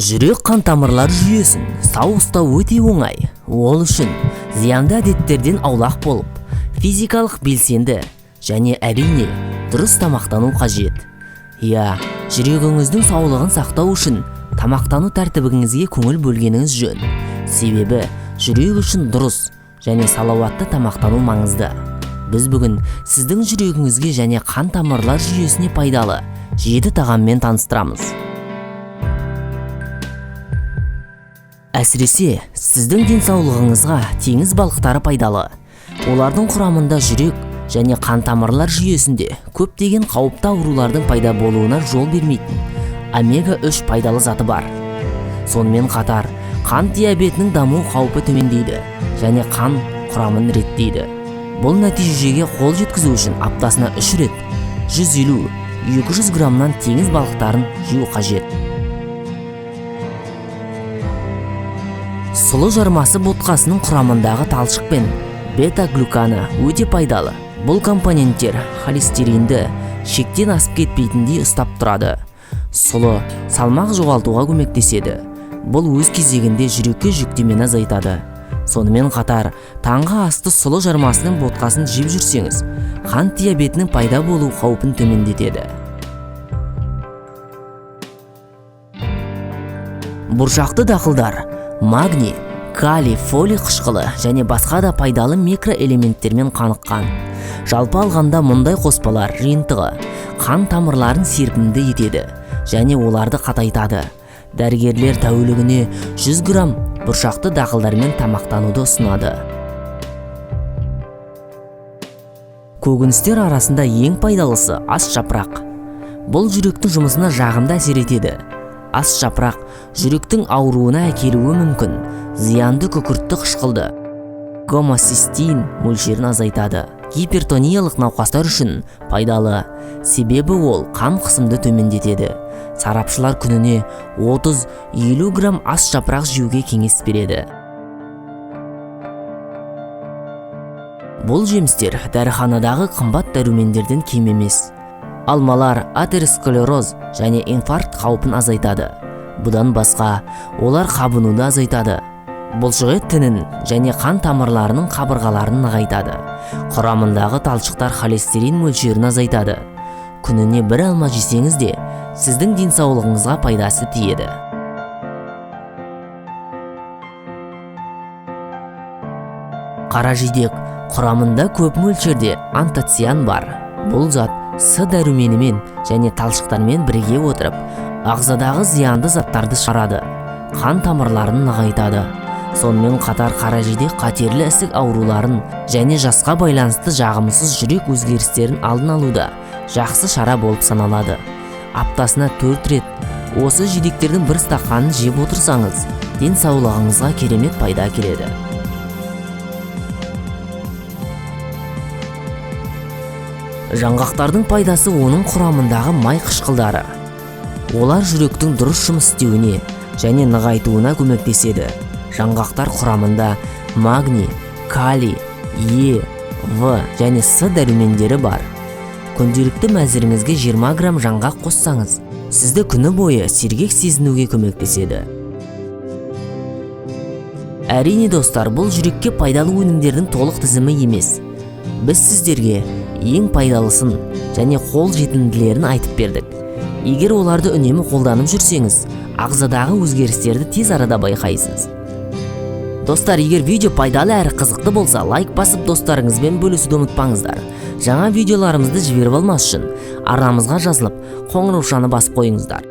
Жүрек қан тамырлар жүйесін сау ұстау өте оңай. Ол үшін зиянды әдеттерден аулақ болып, физикалық белсенді және әрине дұрыс тамақтану қажет. Жүрегіңіздің саулығын сақтау үшін тамақтану тәртібіңізге көңіл бөлгеніңіз жөн. Себебі жүрек үшін дұрыс және салауатты тамақтану маңызды. Біз бүгін сіздің жүрегіңізге және қан тамырлар жүйесіне пайдалы 7 тағаммен таныстырамыз. Әсіресе сіздің денсаулығыңызға теңіз балықтары пайдалы. Олардың құрамында жүрек және қан тамырлар жүйесінде көптеген қауіпті аурулардың пайда болуына жол бермейтін омега-3 пайдалы заты бар. Сонымен қатар, қан диабетінің даму қаупі төмендейді және қан құрамын реттейді. Бұл нәтижеге қол жеткізу үшін аптасына 3 рет 150-200 граммнан теңіз балықтарын жеу қажет. Сұлы жармасы ботқасының құрамындағы талшық пен бета-глюканы өте пайдалы. Бұл компоненттер холестеринді шектен асып кетпейтіндей ұстап тұрады. Сұлы салмақ жоғалтуға көмектеседі. Бұл өз кезегінде жүрекке жүктемені азайтады. Сонымен қатар, таңғы асты сұлы жармасының ботқасын жеп жүрсеңіз, қан диабетінің пайда болу қаупін төмендетеді. Бұршақты дақылдар магний, калий, фолий қышқылы және басқа да пайдалы микроэлементтермен қаныққан. Жалпы алғанда мұндай қоспалар жиынтығы қан тамырларын серпімді етеді және оларды қатайтады. Дәрігерлер тәулігіне 100 грамм бұршақты дақылдармен тамақтануды ұсынады. Көкөністер арасында ең пайдалысы ас жапырақ. Бұл жүректің жұмысына жағымды әсер етеді. Ас жапырақ жүректің ауруына әкелуі мүмкін. Зиянды күкіртті қышқылды гомоцистеин мөлшерін азайтады. Гипертониялық науқастар үшін пайдалы, себебі ол қан қысымды төмендетеді. Сарапшылар күніне 30-50 грамм ас жапырақ жеуге кеңес береді. Бұл жемістер дәріханадағы қымбат дәрумендерден кем емес. Алмалар атеросклероз және инфаркт қаупін азайтады. Бұдан басқа, олар қабынуды азайтады. Бұлшық тінін және қан тамырларының қабырғаларын нығайтады. Құрамындағы талшықтар холестерин мөлшерін азайтады. Күніне 1 алма жесеңіз де, сіздің денсаулығыңызға пайдасы тиеді. Қара жидек құрамында көп мөлшерде антоциан бар. Бұл зат С дәруменімен және талшықтармен бірге отырып, ағзадағы зиянды заттарды шығарады, қан тамырларын нығайтады. Сонымен қатар қара жидек қатерлі ісік ауруларын және жасқа байланысты жағымсыз жүрек өзгерістерін алдын алуда жақсы шара болып саналады. Аптасына 4 рет осы жидектердің 1 стақанын жеп отырсаңыз, денсаулығыңызға керемет пайда келеді. Жаңғақтардың пайдасы оның құрамындағы май қышқылдары. Олар жүректің дұрыс жұмыс істеуіне және нығайтуына көмектеседі. Жаңғақтар құрамында магний, калий, Е, В және С дәрумендері бар. Күнделікті мәзіріңізге 20 грамм жаңғақ қоссаңыз, сізді күні бойы сергек сезінуге көмектеседі. Әрине достар, бұл жүрекке пайдалы өнімдердің толық тізімі емес. Біз сіздерге ең пайдалысын және қол жетімділерін айтып бердік. Егер оларды үнемі қолданып жүрсеңіз, ағзадағы өзгерістерді тез арада байқайсыз. Достар, егер видео пайдалы әрі қызықты болса, лайк басып достарыңызбен бөлісуді ұмытпаңыздар. Жаңа видеоларымызды жіберіп алмас үшін арнамызға жазылып, қоңыраушаны басып қойыңыздар.